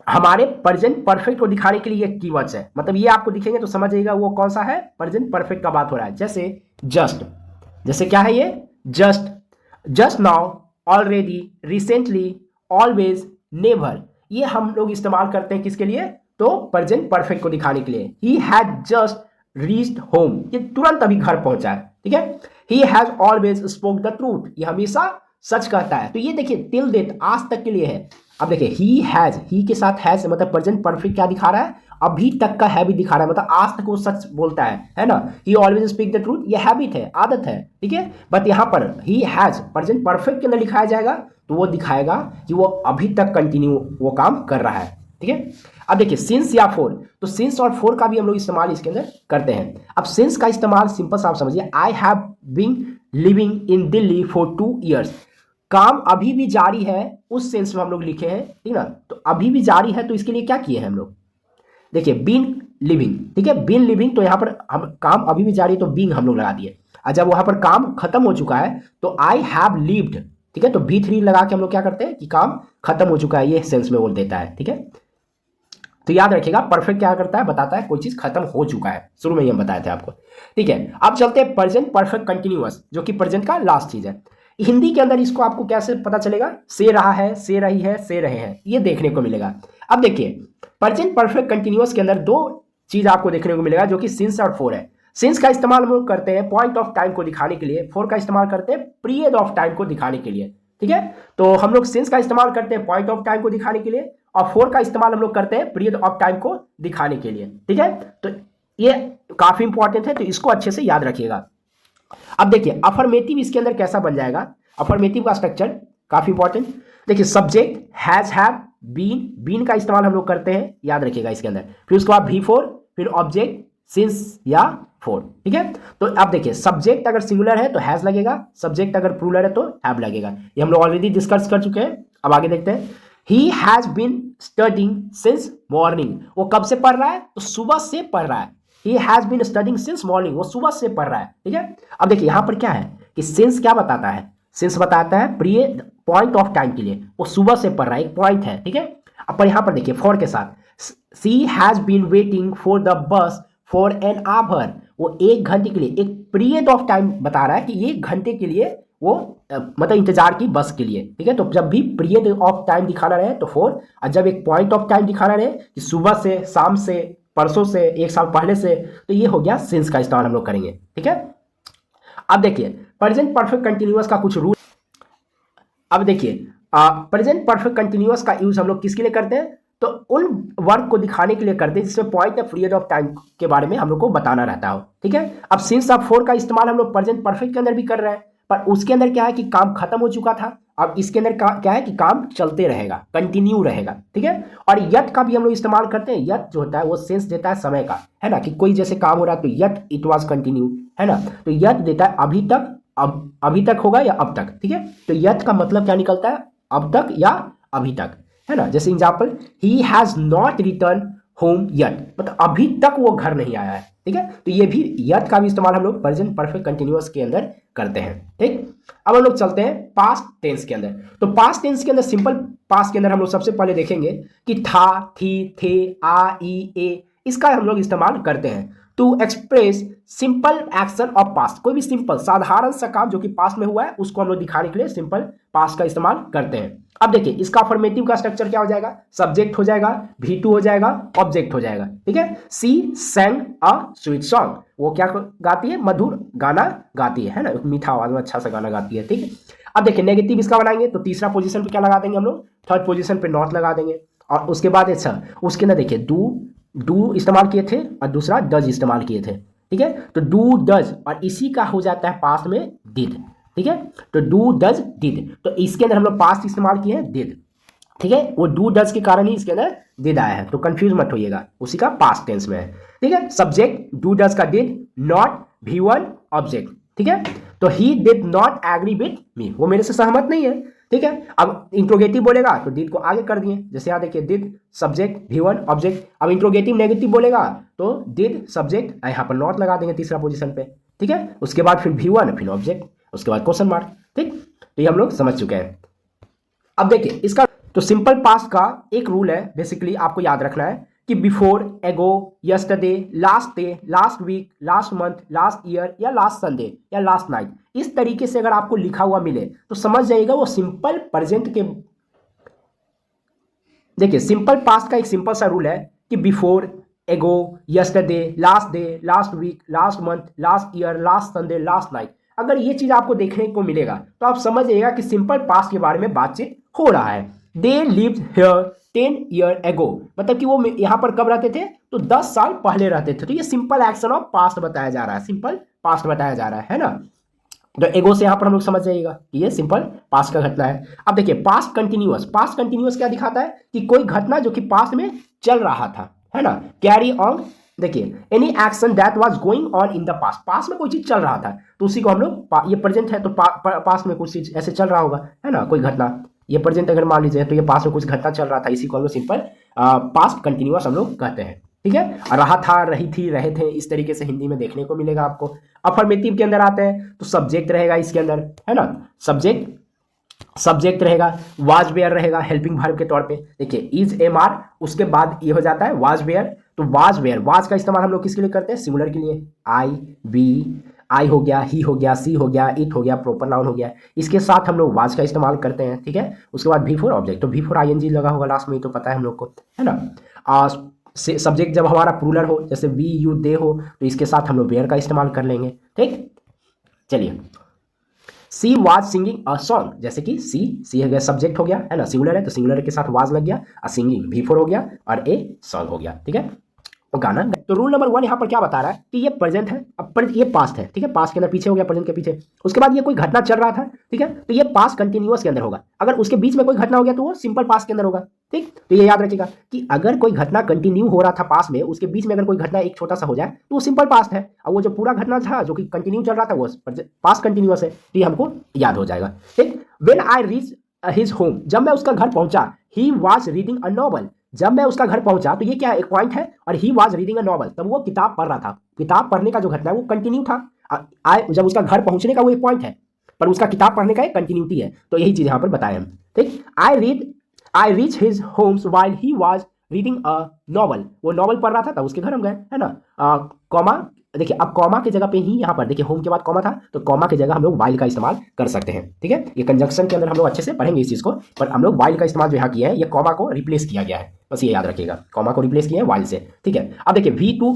हमारे प्रेजेंट परफेक्ट को दिखाने के लिए ये कीवर्ड्स है, मतलब ये आपको दिखेंगे तो समझिएगा वो कौन सा है, प्रेजेंट परफेक्ट का बात हो रहा है। जैसे जस्ट, जैसे क्या है ये, just, just now, already, recently, always, never, ये हम लोग इस्तेमाल करते हैं किसके लिए, तो प्रेजेंट परफेक्ट को दिखाने के लिए। He had just reached home, ये तुरंत अभी घर पहुंचा है, ठीक है। He has always spoke the truth, ये हमेशा सच कहता है, तो ये देखिए टिल डेट, आज तक के लिए है। अब देखिए ही हैज, ही के साथ हैज मतलब प्रेजेंट परफेक्ट क्या दिखा रहा है, अभी तक का है भी दिखा रहा है, मतलब आज तक वो सच बोलता है ना। ही ऑलवेज स्पीक द ट्रूथ, ये हैबिट है, आदत है, ठीक है। बट यहाँ पर ही हैज प्रेजेंट परफेक्ट के अंदर लिखाया जाएगा तो वो दिखाएगा कि वो अभी तक कंटिन्यू वो काम कर रहा है, ठीक है। अब देखिए सिंस या फोर, तो सिंस और फोर का भी हम लोग इस्तेमाल इसके अंदर करते हैं। अब सिंस का इस्तेमाल सिंपल सा आप समझिए, I have been living in Delhi for 2 years, काम अभी भी जारी है, उस सेंस में हम लोग लिखे हैं, ठीक ना। तो अभी भी जारी है तो इसके लिए क्या किए हैं हम लोग, देखिए बीन लिविंग, ठीक है, बीन लिविंग, तो यहाँ पर हम काम अभी भी जारी है तो बीइंग हम लोग लगा दिए। और जब वहां पर काम खत्म हो चुका है तो आई हैव लिव्ड, ठीक है, तो V3 लगा के हम लोग क्या करते हैं कि काम खत्म हो चुका है, ये सेंस में बोल देता है, ठीक है। तो याद रखिएगा परफेक्ट क्या करता है, बताता है कोई चीज खत्म हो चुका है, शुरू में ही हम बताए थे आपको, ठीक है। अब चलते हैं प्रेजेंट परफेक्ट कंटिन्यूअस, जो कि प्रेजेंट का लास्ट चीज है। हिंदी के अंदर इसको आपको कैसे पता चलेगा, से रहा है, से रही है, से रहे हैं, ये देखने को मिलेगा। अब देखिए प्रेजेंट परफेक्ट कंटिन्यूअस के अंदर 2 चीज आपको देखने को मिलेगा, जो कि सिंस और फोर है। सिंस का इस्तेमाल हम लोग करते हैं पॉइंट ऑफ टाइम को दिखाने के लिए, फोर का इस्तेमाल करते हैं पीरियड ऑफ टाइम को दिखाने के लिए, ठीक है। तो हम लोग सिंस का इस्तेमाल करते हैं पॉइंट ऑफ टाइम को दिखाने के लिए, और फोर का इस्तेमाल हम लोग करते हैं पीरियड ऑफ टाइम को दिखाने के लिए, ठीक है। तो ये काफी इंपॉर्टेंट है, तो इसको अच्छे से याद रखिएगा। अब देखिए अफर्मेटिव इसके अंदर कैसा बन जाएगा, अफर्मेटिव का स्ट्रक्चर काफी इंपॉर्टेंट। देखिए subject has have been, been का इस्तेमाल हम लोग करते हैं, याद रखिएगा इसके अंदर। फिर उसके बाद V4, फिर ऑब्जेक्ट सिंस या फोर, ठीक है। तो अब देखिए सब्जेक्ट अगर सिंगुलर है तो हैज लगेगा, सब्जेक्ट अगर प्लूरल है तो हैव लगेगा, ये हम लोग ऑलरेडी डिस्कस कर चुके हैं। अब आगे देखते हैं, he has been studying since morning, वो कब से पढ़ रहा है, तो सुबह से पढ़ रहा है। He has been studying since morning, वो सुबह से पढ़ रहा है, ठीक है। अब देखिए यहां पर क्या है कि सिंस क्या बताता है, सिंस बताता है प्रिय पॉइंट ऑफ टाइम के लिए, वो सुबह से पढ़ रहा है, एक पॉइंट है, ठीक है। अब पर यहां पर देखिए फॉर के साथ, she has been waiting for the bus for an hour, वो 1 घंटे के लिए, एक पीरियड ऑफ टाइम बता रहा है कि 1 घंटे के लिए वो मतलब इंतजार की बस के लिए, ठीक है। तो जब भी पीरियड ऑफ टाइम दिखाना रहे तो फॉर, और जब एक पॉइंट ऑफ टाइम दिखाना रहे कि सुबह से, शाम से, परसों से, 1 साल पहले से, तो ये हो गया सिंस का इस्तेमाल हम लोग करेंगे, ठीक है। अब देखिए प्रेजेंट परफेक्ट कंटिन्यूअस का कुछ रूल। अब देखिए प्रेजेंट परफेक्ट कंटिन्यूअस का यूज हम लोग किसके लिए करते हैं, तो उन वर्क को दिखाने के लिए करते हैं जिसमें पॉइंट या पीरियड ऑफ टाइम के बारे में हम लोग को बताना रहता हो, ठीक है। अब सिंस ऑफ फॉर का इस्तेमाल हम लोग प्रेजेंट परफेक्ट के अंदर भी कर रहे हैं, पर उसके अंदर क्या है कि काम खत्म हो चुका था, अब इसके अंदर क्या है कि काम चलते रहेगा, कंटिन्यू रहेगा, ठीक है। और यट का भी हम लोग इस्तेमाल करते हैं, यट जो होता है वो सेंस देता है समय का, है ना, कि कोई जैसे काम हो रहा है तो यट इट वाज कंटिन्यू, है ना, तो यट देता है अभी तक, अब अभी तक होगा या अब तक, ठीक है। तो यट का मतलब क्या निकलता है, अब तक या अभी तक, है ना। जैसे example, he has not return home yet, मतलब अभी तक वो घर नहीं आया है, ठीक है। तो ये भी यट का भी इस्तेमाल हम लोग प्रेजेंट परफेक्ट कंटिन्यूअस के अंदर करते हैं, ठीक। अब हम लोग चलते हैं पास्ट टेंस के अंदर। तो पास्ट टेंस के अंदर, सिंपल पास्ट के अंदर हम लोग सबसे पहले देखेंगे कि था, थी, थे, आ, ई, ए, इसका हम लोग इस्तेमाल करते हैं to express simple action of past. कोई भी सिंपल साधारण सा काम जो कि पास्ट में हुआ है उसको हम लोग दिखाने के लिए सिंपल पास्ट का इस्तेमाल करते हैं। अब देखिए इसका अफर्मेटिव का स्ट्रक्चर क्या हो जाएगा, सब्जेक्ट हो जाएगा, V2 हो जाएगा, ऑब्जेक्ट हो जाएगा, ठीक है। सी सैंग अ स्वीट सॉन्ग, वो क्या गाती है, मधुर गाना गाती है ना, मीठा आवाज में अच्छा सा गाना गाती है, ठीक है। अब देखिए नेगेटिव इसका बनाएंगे तो तीसरा पोजीशन पे क्या लगा देंगे हम लोग, थर्ड पोजीशन पे नॉट लगा देंगे, और उसके बाद अच्छा उसके अंदर देखिए डू इस्तेमाल किए थे और दूसरा डज इस्तेमाल किए थे, ठीक है। तो डू डज और इसी का हो जाता है पास्ट में डिड, ठीक है। तो डू डज डिड, तो इसके अंदर हम लोग पास्ट इस्तेमाल किए हैं डिड, ठीक है। वो डू डज के कारण ही इसके अंदर डिड आया है, तो कंफ्यूज मत होइएगा, उसी का पास्ट टेंस में है, ठीक है। सब्जेक्ट डू डज का डिड, नॉट V1 ऑब्जेक्ट, ठीक है। तो he did not agree with me, वो मेरे से सहमत नहीं है, ठीक है। अब इंट्रोगेटिव बोलेगा तो डिड को आगे कर दिए, जैसे यहाँ देखिए डिड सब्जेक्ट V1 ऑब्जेक्ट। अब इंट्रोगेटिव नेगेटिव बोलेगा तो डिड सब्जेक्ट, यहाँ पर नॉट लगा देंगे तीसरा पोजीशन पे, ठीक है। उसके बाद फिर V1 फिर ऑब्जेक्ट, उसके बाद क्वेश्चन मार्क, ठीक। तो ये हम लोग समझ चुके हैं। अब देखिए इसका तो सिंपल पास्ट का एक रूल है, बेसिकली आपको याद रखना है कि before, ago, yesterday, last day, last week, last month, last year, या लास्ट संडे, या लास्ट नाइट, इस तरीके से अगर आपको लिखा हुआ मिले तो समझ जाइएगा वो सिंपल प्रेजेंट के। देखिए सिंपल पास्ट का एक सिंपल सा रूल है कि before, ago, yesterday, last day, last week, last month, last year, last Sunday, last night, अगर ये चीज आपको देखने को मिलेगा तो आप समझ जाइएगा कि सिंपल पास्ट के बारे में बातचीत हो रहा है। They lived here 10 year ago, मतलब कि वो यहाँ पर कब रहते थे, तो 10 साल पहले रहते थे, तो ये सिंपल एक्शन ऑफ पास्ट बताया जा रहा है, सिंपल पास्ट बताया जा रहा है ना। तो एगो से यहाँ पर हम लोग समझ जाइएगा कि ये सिंपल पास्ट का घटना है। अब देखिए पास्ट कंटिन्यूअस, पास्ट कंटिन्यूअस क्या दिखाता है कि कोई घटना जो कि पास्ट में चल रहा था, है ना, कैरी ऑन। देखिए any action that was going on in the past, past में कोई चीज चल रहा था तो उसी को हम लोग, ये प्रेजेंट है तो पास्ट में कुछ चीज ऐसे चल रहा होगा, है ना, कोई घटना, ये प्रेजेंट अगर मान लीजिए तो ये पास्ट में कुछ घटना चल रहा था, इसी को हम लोग सिंपल पास्ट कंटिन्यूअस हम लोग कहते हैं, ठीक है। रहा था, रही थी, रहे थे, इस तरीके से हिंदी में देखने को मिलेगा आपको। अफर्मेटिव के अंदर आते हैं तो सब्जेक्ट रहेगा इसके अंदर, है ना, सब्जेक्ट रहेगा, वाज वेयर रहेगा हेल्पिंग वर्ब के तौर पे। देखिए इज एम आर, उसके बाद ये हो जाता है वाज वेयर, तो वाज वेयर, वाज का इस्तेमाल हम लोग किसके लिए करते हैं, सिंगुलर के लिए, आई, बी, आई हो गया, ही हो गया, सी हो गया, इट हो गया, प्रॉपर नाउन हो गया, इसके साथ हम लोग वाज का इस्तेमाल करते हैं, ठीक है। उसके बाद V4 ऑब्जेक्ट, तो V4 ING लगा होगा लास्ट में, तो पता है हम लोग को, है ना। सब्जेक्ट जब हमारा प्लूरल हो, जैसे वी, यू, दे हो, तो इसके साथ हम लोग वेयर का इस्तेमाल कर लेंगे, ठीक। चलिए she was singing a song, जैसे कि सी हो गया, सब्जेक्ट हो गया, है ना, सिंगुलर है तो सिंगुलर के साथ वाज लग गया, सिंगिंग V4 हो गया, और ए सॉन्ग हो गया, ठीक है, वो गाना। तो रूल नंबर 1 यहाँ पर क्या बता रहा है कि ये प्रेजेंट है, अब ये पास्ट है, ठीक है, पास्ट के अंदर पीछे हो गया, प्रेजेंट के पीछे, उसके बाद ये कोई घटना चल रहा था, ठीक है, तो ये पास्ट कंटिन्यूअस के अंदर होगा। अगर उसके बीच में कोई घटना हो गया तो वो सिंपल पास्ट के अंदर होगा, ठीक। तो ये याद रखिएगा कि अगर कोई घटना कंटिन्यू हो रहा था पास्ट में, उसके बीच में अगर कोई घटना एक छोटा सा हो जाए तो वो सिंपल पास्ट है, और वो जो पूरा घटना था जो कि कंटिन्यू चल रहा था वो पास्ट कंटिन्यूअस है, तो ये हमको याद हो जाएगा, ठीक। When I reach his home, जब मैं उसका घर पहुंचा, ही वाज रीडिंग अ नॉवल, जब मैं उसका घर पहुंचा तो ये क्या एक पॉइंट है, और ही वाज रीडिंग अ नॉवल, तब वो किताब पढ़ रहा था, किताब पढ़ने का जो घटना है वो कंटिन्यू था, जब उसका घर पहुंचने का वो एक पॉइंट है, पर उसका किताब पढ़ने का एक कंटिन्यूटी है। तो यही चीज यहाँ पर बताए हम। ठीक, I reach his homes while he was reading a novel, वो नॉवल पढ़ रहा था तब उसके घर हम गए, है ना। कॉमा, देखिए अब कॉमा की जगह पे ही यहाँ पर देखिए होम के बाद कॉमा था, तो कॉमा की जगह हम लोग वाइल का इस्तेमाल कर सकते हैं। ठीक है, ये कंजंक्शन के अंदर हम लोग अच्छे से पढ़ेंगे इस चीज को, पर हम लोग वाइल का इस्तेमाल जो यहाँ किया है ये कॉमा को रिप्लेस किया गया है, बस ये याद रखिएगा, कॉमा को रिप्लेस किया है वाइल से। ठीक है, अब देखिए V2,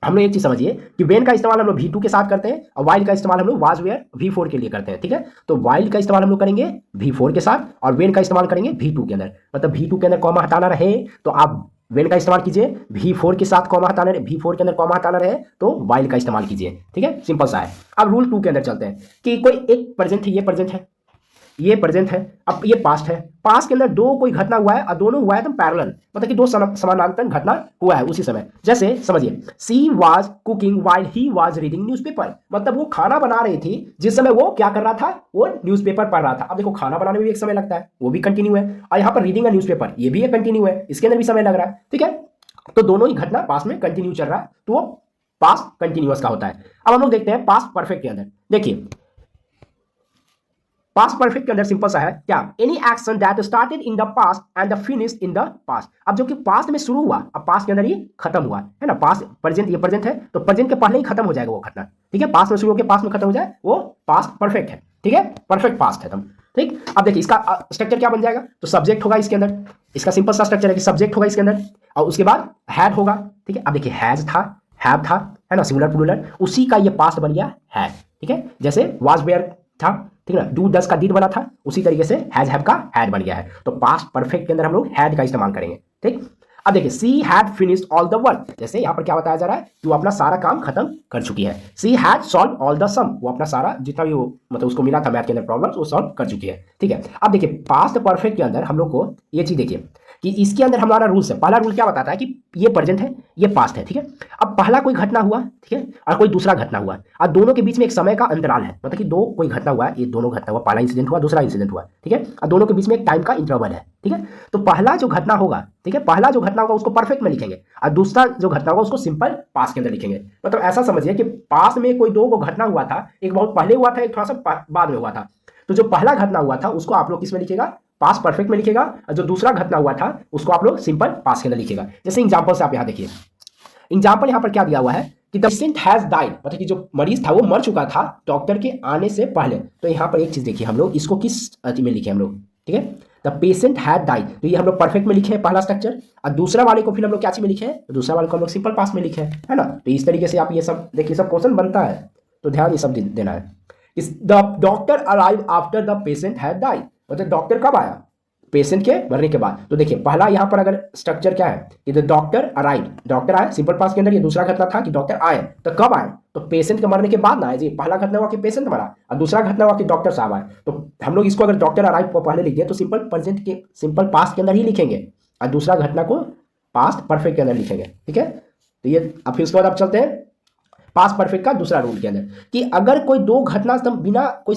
हम लोग एक चीज समझिए कि वेन का इस्तेमाल हम लोग V2 के साथ करते हैं और वाइल का इस्तेमाल हम लोग वाज वेयर V4 के लिए करते हैं। ठीक है, तो वाइल का इस्तेमाल हम लोग करेंगे V4 के साथ और वेन का इस्तेमाल करेंगे V2 के अंदर, मतलब V2 के अंदर कॉमा हटाना रहे तो आप वेन का इस्तेमाल कीजिए, V4 के साथ कॉमा हटाना रहे, V4 के अंदर कॉमा हटाना रहे तो वाइल का इस्तेमाल कीजिए। ठीक है, सिंपल सा है। अब रूल 2 के अंदर चलते हैं कि कोई एक प्रेजेंट है, ये प्रेजेंट है, ये प्रेजेंट है, अब ये पास्ट है, पास्ट के अंदर दो कोई घटना हुआ है और दोनों हुआ है एकदम पैरेलल, मतलब कि दो समानांतर घटना हुआ है उसी समय। जैसे समझिए, she was cooking while he was reading newspaper, मतलब वो खाना बना रही थी जिस समय वो क्या कर रहा था, वो न्यूज़पेपर पढ़ रहा था। अब देखो खाना बनाने में भी एक समय लगता है, वो भी कंटिन्यू है, और यहाँ पर रीडिंग अ न्यूज़पेपर ये भी एक कंटिन्यू है, इसके अंदर भी समय लग रहा है। ठीक है, तो दोनों ही घटना पास्ट में कंटिन्यू चल रहा है, तो वो पास्ट कंटिन्यूअस का होता है। अब हम लोग देखते हैं पास्ट परफेक्ट के अंदर। देखिए पास्ट परफेक्ट के अंदर सिंपल सा है क्या, any action that started in the past and the finished in the past. अब जो कि पास्ट में शुरू हुआ अब पास्ट के अंदर ही खत्म हुआ है ना, पास्ट प्रेजेंट, ये प्रेजेंट है तो प्रेजेंट के पहले ही खत्म हो जाएगा वो घटना। ठीक है, पास्ट में शुरू होकर पास्ट में खत्म हो जाए वो पास्ट परफेक्ट है। ठीक है, परफेक्ट पास्ट है तुम। ठीक, अब देखिए इसका स्ट्रक्चर क्या बन जाएगा, तो सब्जेक्ट होगा इसके अंदर, इसका सिंपल सा स्ट्रक्चर है कि सब्जेक्ट होगा इसके अंदर और उसके बाद हैड होगा। ठीक है, अब देखिए हैज था, हैव था, है ना, सिंगुलर प्लूरल, उसी का ये पास्ट बन गया हैड। ठीक है, जैसे वाज वेयर था, ठीक है ना, डू डज का डिड बना था, उसी तरीके से हैज हैव का हैड बन गया है। तो पास्ट परफेक्ट के अंदर हम लोग हैड का इस्तेमाल करेंगे। ठीक, अब देखिए she had finished all the work, जैसे यहां पर क्या बताया जा रहा है कि वो अपना सारा काम खत्म कर चुकी है। She had solve all the sum, वो अपना सारा जितना भी वो मतलब उसको मिला था मैथ के अंदर प्रॉब्लम्स वो सॉल्व कर चुकी है। ठीक है, अब देखिए पास्ट परफेक्ट के अंदर हम लोग को ये चीज देखिए कि इसके अंदर हमारा रूल्स है। पहला रूल क्या बताता है कि ये प्रेजेंट है ये पास्ट है। ठीक है, अब पहला कोई घटना हुआ, ठीक है, और कोई दूसरा घटना हुआ और दोनों के बीच में एक समय का अंतराल है, मतलब कि दो कोई घटना हुआ है, ये दोनों घटना हुआ, पहला इंसिडेंट हुआ दूसरा इंसिडेंट हुआ। ठीक है, और दोनों के बीच में एक टाइम का इंटरवल है। ठीक है, तो पहला जो घटना होगा, ठीक है, पहला जो घटना होगा उसको परफेक्ट में लिखेंगे और दूसरा जो घटना होगा उसको सिंपल पास्ट के अंदर लिखेंगे। मतलब ऐसा समझिए कि पास्ट में कोई दो को घटना हुआ था, एक बहुत पहले हुआ था, एक थोड़ा सा बाद में हुआ था, तो जो पहला घटना हुआ था उसको आप लोग किस में लिखेगा, पास्ट परफेक्ट में लिखेगा, और जो दूसरा घटना हुआ था उसको आप लोग सिंपल पास्ट के अंदर लिखेगा। जैसे एग्जांपल से आप यहां देखिए, एग्जांपल यहां पर क्या दिया हुआ है कि द पेशेंट हैज डाइड, मतलब कि जो मरीज था वो मर चुका था डॉक्टर के आने से पहले। तो यहां पर एक चीज देखिए, हम लोग इसको किस अति में लिखे हम लोग, ठीक है, द पेशेंट हैड डाइड, तो ये हम लोग परफेक्ट में लिखे हैं पहला स्ट्रक्चर, और दूसरा वाले को फिर हम लोग क्या चीज में लिखे हैं, तो दूसरा वाले को हम लोग सिंपल पास्ट में लिखे हैं, है ना। तो इस तरीके से आप ये सब देखिए, सब क्वेश्चन बनता है तो ध्यान ये सब देना है। The doctor arrive after the patient had died, मतलब डॉक्टर कब आया, पेशेंट के मरने के बाद। तो देखिए पहला यहां पर अगर स्ट्रक्चर क्या है कि द डॉक्टर अराइव, डॉक्टर आए सिंपल पास्ट के अंदर, ये दूसरा घटना था कि डॉक्टर आए, तो कब आए, तो पेशेंट के मरने के बाद ना आए जी। पहला घटना हुआ कि पेशेंट मरा और दूसरा घटना हुआ कि डॉक्टर साहब आए, तो हम लोग इसको अगर डॉक्टर अराइव को पहले लिख दें तो सिंपल प्रेजेंट के सिंपल पास्ट के अंदर ही लिखेंगे और दूसरा घटना को पास्ट परफेक्ट के अंदर लिखेंगे। ठीक है, तो ये अब फिर उसके बाद आप चलते हैं पास्ट परफेक्ट का दूसरा रूल के अंदर कि अगर कोई दो घटना बिना कोई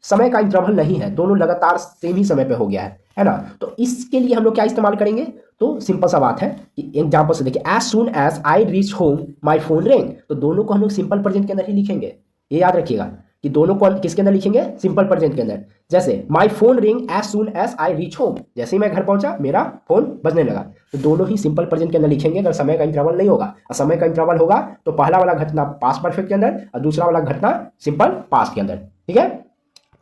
समय का इंटरवल नहीं है, दोनों लगातार सेम ही समय पे हो गया है ना, तो इसके लिए हम लोग क्या इस्तेमाल करेंगे, तो सिंपल सा बात है कि एग्जांपल से देखिए, as soon as I reach home my phone ring, तो दोनों को हम लोग सिंपल प्रेजेंट के अंदर ही लिखेंगे। ये याद रखिएगा कि दोनों को किसके अंदर लिखेंगे, सिंपल प्रेजेंट के अंदर। जैसे my phone ring as soon as I reach home, जैसे ही मैं घर पहुंचा मेरा फोन बजने लगा, तो दोनों ही सिंपल प्रेजेंट के अंदर लिखेंगे अगर समय का इंटरवल नहीं होगा। और समय का इंटरवल होगा तो पहला वाला घटना पास्ट परफेक्ट के अंदर और दूसरा वाला घटना सिंपल पास्ट के अंदर। ठीक है,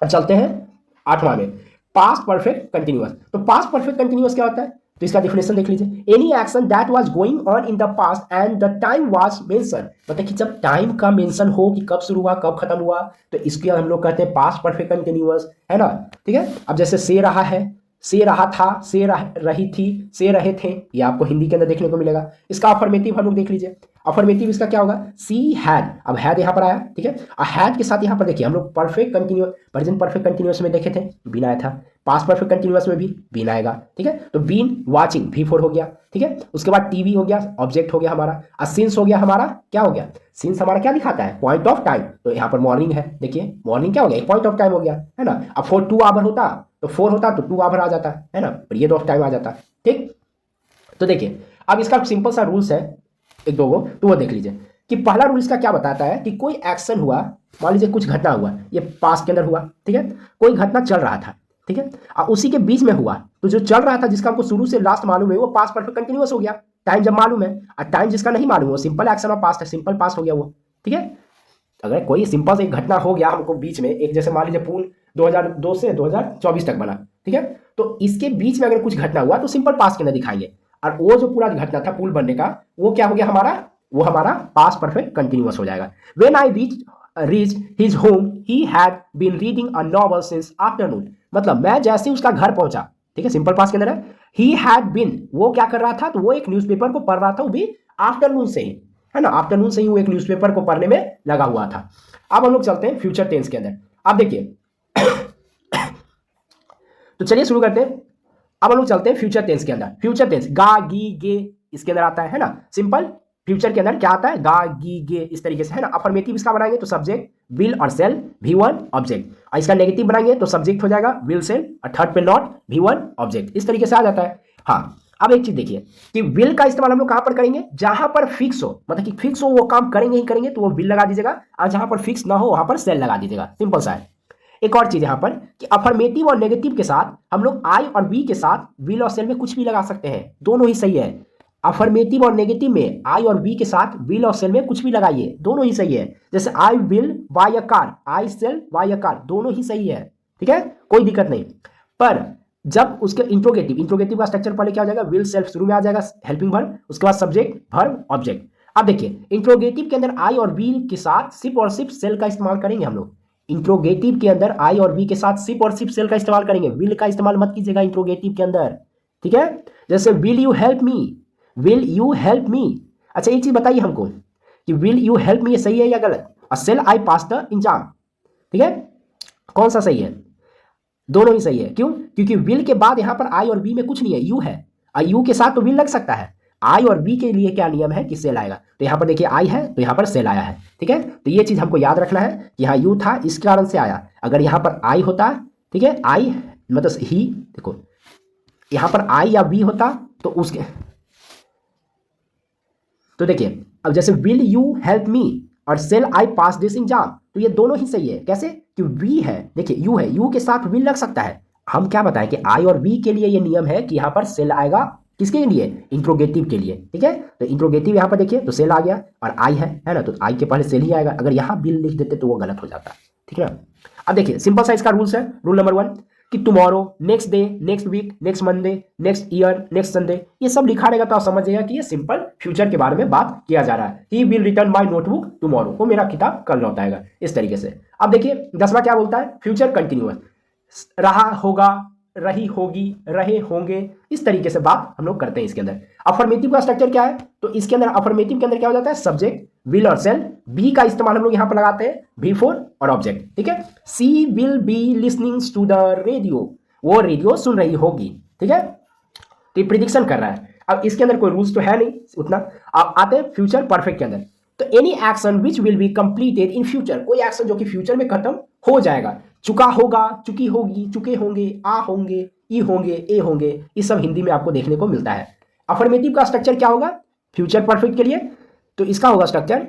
अब चलते हैं आठवां में, पास्ट परफेक्ट कंटिन्यूअस। तो पास्ट परफेक्ट कंटिन्यूअस क्या होता है, तो इसका डेफिनेशन देख लीजिए, any action that was going on in the past and the time was mention, मतलब कि जब टाइम का मेंशन हो कि कब शुरू हुआ कब खत्म हुआ, तो इसके हम लोग कहते हैं पास्ट परफेक्ट कंटिन्यूअस, है ना। ठीक है, अब जैसे से रहा है, से रहा था, से रही थी, से रहे थे, ये आपको हिंदी के अंदर देखने को मिलेगा। इसका अफर्मेटिव हम लोग देख लीजिए, अफर्मेटिव इसका क्या होगा, सी हैड, अब हैड यहाँ पर आया, ठीक है, और हैड के साथ यहाँ पर देखिए हम लोग perfect continuous, present perfect continuous में देखे थे बीन आया था, पास्ट परफेक्ट कंटिन्यूअस में भी बीन आएगा। ठीक है, तो बीन वाचिंग V4 हो गया। ठीक है, उसके बाद टीवी हो गया, ऑब्जेक्ट हो गया हमारा, और सिंस हो गया हमारा, क्या हो गया, सिंस हमारा क्या दिखाता है, पॉइंट ऑफ टाइम, तो यहाँ पर मॉर्निंग है, देखिए मॉर्निंग क्या हो गया, एक पॉइंट ऑफ टाइम हो गया, है ना। अब 4 2 आवर होता तो 4 होता तो 2 आवर आ जाता है ना, पीरियड ऑफ टाइम आ जाता। ठीक, तो देखिए अब इसका सिंपल सा रूल्स है एक दो गो, तो वो देख लीजिए कि पहला रूल इसका क्या बताता है कि कोई एक्शन हुआ, मान लीजिए कुछ घटना हुआ, ये पास्ट के अंदर हुआ, ठीक है, कोई घटना चल रहा था, ठीक है, और उसी के बीच में हुआ, तो जो चल रहा था जिसका हमको शुरू से लास्ट मालूम है वो पास्ट परफेक्ट कंटिन्यूअस हो गया, टाइम जब मालूम है, और टाइम जिसका नहीं मालूम है वो सिंपल एक्शन और पास्ट है, सिंपल पास्ट हो गया वो, ठीक है। अगर कोई सिंपल से एक घटना हो गया हमको बीच में, एक जैसे मान लीजिए पुल 2002 से 2024 तक बना, ठीक है, तो इसके बीच में अगर कुछ घटना हुआ तो सिंपल पास्ट के अंदर दिखाइए, और वो जो पूरा घटना था पुल बनने का वो क्या हो गया हमारा, वो हमारा पास्ट परफेक्ट कंटिन्यूअस हो जाएगा। When I reach his home he had been reading a novel since afternoon, मतलब मैं जैसे उसका घर पहुंचा, ठीक है, सिंपल पास्ट के अंदर है, ही हैड बीन, वो क्या कर रहा था, तो वो एक न्यूज़पेपर को पढ़ रहा था, वो भी आफ्टरनून से ही, है ना, आफ्टरनून से ही वो एक न्यूज़पेपर को पढ़ने में लगा हुआ था। अब हम लोग चलते हैं फ्यूचर टेंस के अंदर। अब देखिए तो चलिए शुरू करते हैं। अब हम लोग चलते हैं फ्यूचर टेंस के अंदर। फ्यूचर टेंस गा गी गे इसके अंदर आता है ना, सिंपल फ्यूचर के अंदर क्या आता है, गा गी गे, इस तरीके से, है ना। अफर्मेटिव इसका बनाएंगे तो सब्जेक्ट विल और सेल V1 ऑब्जेक्ट, और इसका नेगेटिव बनाएंगे तो सब्जेक्ट हो जाएगा विल सेल और थर्ड पे नॉट V1 ऑब्जेक्ट, इस तरीके से आ जाता है। हाँ, अब एक चीज देखिए कि विल का इस्तेमाल हम लोग कहां पर करेंगे, जहां पर फिक्स हो, मतलब कि फिक्स हो वो काम करेंगे ही करेंगे तो वो विल लगा दीजिएगा, और जहां पर फिक्स ना हो वहां पर सेल लगा दीजिएगा, सिंपल सा है। एक और चीज यहां पर कि अफर्मेटिव और नेगेटिव के साथ हम लोग आई और बी के साथ विल और सेल में कुछ भी लगा सकते हैं, दोनों ही सही है। अफर्मेटिव और नेगेटिव में आई और बी के साथ विल और सेल में कुछ भी लगाइए, दोनों ही सही है। जैसे I will buy a car, I shall buy a car, दोनों ही सही है, ठीक है, कोई दिक्कत नहीं। पर जब उसके इंट्रोगेटिव का स्ट्रक्चर पहले क्या हो जाएगा, विल सेल्फ शुरू में आ जाएगा, हेल्पिंग वर्ब, उसके बाद सब्जेक्ट वर्ब ऑब्जेक्ट। अब देखिए इंट्रोगेटिव के अंदर आई और बी के साथ सिर्फ और सिर्फ सेल का इस्तेमाल करेंगे हम लोग। इंट्रोगेटिव के अंदर आई और बी के साथ सिर्फ और सिर्फ सेल का इस्तेमाल करेंगे, विल का इस्तेमाल मत कीजिएगा इंट्रोगेटिव के अंदर, ठीक है। जैसे will you help me, will you help मी। अच्छा एक चीज बताइए हमको कि विल यू हेल्प मी ये सही है या गलत, और shall I pass the exam, ठीक है, कौन सा सही है, दोनों ही सही है। क्यों, क्योंकि विल के बाद यहां पर आई और बी में कुछ नहीं है, यू है, और यू के साथ तो विल लग सकता है। आई और बी के लिए क्या नियम है कि सेल आएगा, तो यहां पर देखिए आई है तो यहां पर सेल आया है, ठीक है। तो ये चीज हमको याद रखना है कि यहाँ यू था इस कारण से आया, अगर यहां पर आई होता, ठीक है, आई मतलब ही, देखो यहां पर आई या बी होता तो उसके, तो देखिए अब जैसे विल यू हेल्प मी और shall I pass this exam, तो ये दोनों ही सही है। कैसे, कि वी है, देखिए यू है, यू के साथ विल लग सकता है। हम क्या बताएं कि आई और बी के लिए ये नियम है कि यहां पर सेल आएगा, किसके लिए, इंट्रोगेटिव के लिए, ठीक है। तो इंट्रोगेटिव यहां पर देखिए तो सेल आ गया, और आई है ना, तो आई के पहले सेल ही आएगा, अगर यहां बिल लिख देते तो वो गलत हो जाता, ठीक है ना। अब देखिए सिंपल सा इसका रूल्स है, रूल नंबर 1 कि tomorrow, next day, next week, next Monday, next year, next Sunday, ये सब लिखा रहेगा तो आप समझिएगा कि ये सिंपल फ्यूचर के बारे में बात किया जा रहा है। He will return my notebook tomorrow, वो मेरा किताब कल लौटाएगा, इस तरीके से। अब देखिए 10वां क्या बोलता है, फ्यूचर कंटिन्यूअस, रहा होगा, रही होगी, रहे होंगे, इस तरीके से बात हम लोग करते हैं इसके अंदर। अफर्मेटिव का स्ट्रक्चर क्या है, तो इसके अंदर अफर्मेटिव के अंदर क्या हो जाता है, सब्जेक्ट विल और सेल, बी का इस्तेमाल हम लोग यहां पर लगाते हैं V4 और ऑब्जेक्ट, ठीक है। She will be listening to the radio, वो रेडियो सुन रही होगी, ठीक है, तो ये प्रिडिक्शन कर रहा है। अब इसके अंदर कोई रूल्स तो है नहीं उतना। अब आते हैं फ्यूचर परफेक्ट के अंदर, तो any action which will be completed in future, कोई एक्शन जो कि फ्यूचर में खत्म हो जाएगा, चुका होगा, चुकी होगी, चुके होंगे, आ होंगे, ई होंगे, ए होंगे, ये सब हिंदी में आपको देखने को मिलता है। अफर्मेटिव का स्ट्रक्चर क्या होगा फ्यूचर परफेक्ट के लिए, तो इसका होगा structure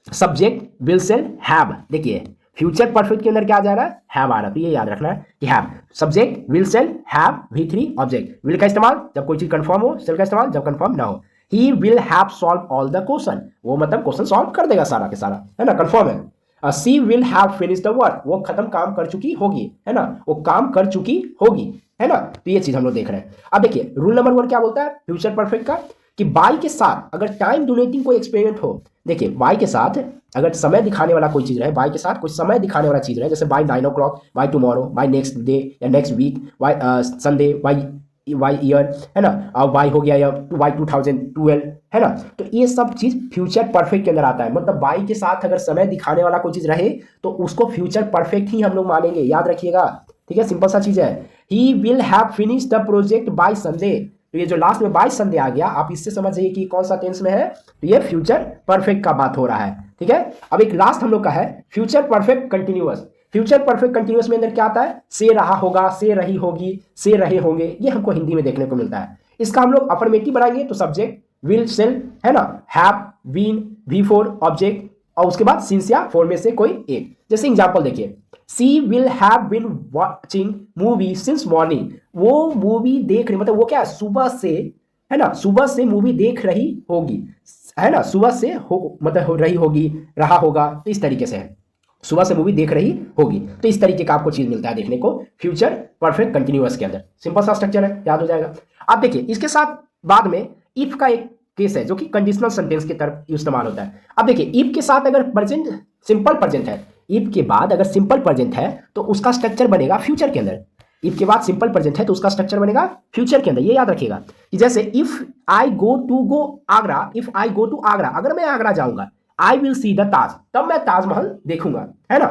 subject will shall have, देखिए फ्यूचर परफेक्ट के अंदर क्या जा रहा है, हैव आ रहा है, तो ये याद रखना है कि have, subject will shall have V3 object, will का इस्तेमाल जब कोई चीज कंफर्म हो, सेल का इस्तेमाल जब कंफर्म ना हो। He will have solve all the question, वो मतलब क्वेश्चन सॉल्व कर देगा सारा के सारा, है ना, कंफर्म है। She will have finish the work, वो खत्म काम कर चुकी होगी, है ना, वो काम कर चुकी होगी, है ना, तो ये चीज हम लोग देख रहे हैं। अब देखिए रूल नंबर 1 क्या बोलता है फ्यूचर परफेक्ट का, कि बाय के साथ अगर टाइम डोनेटिंग कोई एक्सपेरिमेंट हो, देखिए बाय के साथ अगर समय दिखाने वाला कोई चीज रहे, बाय के साथ कुछ समय दिखाने वाला चीज रहे, जैसे by 9 o'clock, by tomorrow, by next day या next week, by Sunday, by year, है ना, और बाय हो गया या बाय 2012, है ना, तो ये सब चीज फ्यूचर परफेक्ट के अंदर आता है। मतलब बाय के साथ अगर समय दिखाने वाला कोई चीज रहे तो उसको फ्यूचर परफेक्ट ही हम लोग मानेंगे, याद रखिएगा, ठीक है, सिंपल सा चीज है। He will have finish the project by Sunday, तो ये जो लास्ट में बाय संडे आ गया, आप इससे समझ जाइए कि कौन सा टेंस में है, तो ये फ्यूचर परफेक्ट का बात हो रहा है, ठीक है। अब एक लास्ट हम लोग का है future perfect continuous. Future perfect continuous में अंदर क्या आता है, से रहा होगा, से रही होगी, से रहे होंगे, ये हमको हिंदी में देखने को मिलता है। इसका हम लोग अफर्मेटिव बनाएंगे तो सब्जेक्ट विल सेल, है ना, हैव बीन, V4 ऑब्जेक्ट और उसके बाद सिंस या फोर में से कोई एक। जैसे एग्जांपल देखिए, she will have been watching movie since morning, वो मूवी देख रही, मतलब वो क्या है, सुबह से, है ना, सुबह से मूवी देख रही होगी, है ना, सुबह से हो मतलब हो रही होगी, रहा होगा, तो इस तरीके से है, सुबह से मूवी देख रही होगी। तो इस तरीके का आपको चीज मिलता है देखने को फ्यूचर परफेक्ट कंटिन्यूअस के अंदर। सिंपल सा स्ट्रक्चर है, याद हो जाएगा। अब देखिए इसके साथ बाद में इफ का एक केस है जो कि कंडीशनल सेंटेंस की तरफ इस्तेमाल होता है। अब देखिए इफ के साथ अगर प्रेजेंट सिंपल प्रेजेंट है, इफ के बाद अगर सिंपल प्रेजेंट है तो उसका स्ट्रक्चर बनेगा फ्यूचर के अंदर। इफ के बाद सिंपल प्रेजेंट है तो उसका स्ट्रक्चर बनेगा फ्यूचर के अंदर, ये याद रखिएगा। कि जैसे if I go Agra, if I go to Agra, अगर मैं आगरा जाऊंगा, आई विल सी द ताज, तब मैं ताजमहल देखूंगा, है ना।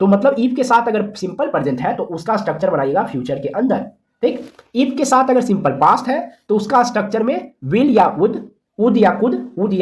तो मतलब इफ के साथ अगर सिंपल प्रेजेंट है तो उसका स्ट्रक्चर बनाइएगा फ्यूचर के अंदर, ठीक। इफ के साथ अगर सिंपल पास्ट है तो उसका स्ट्रक्चर में विल या वुड या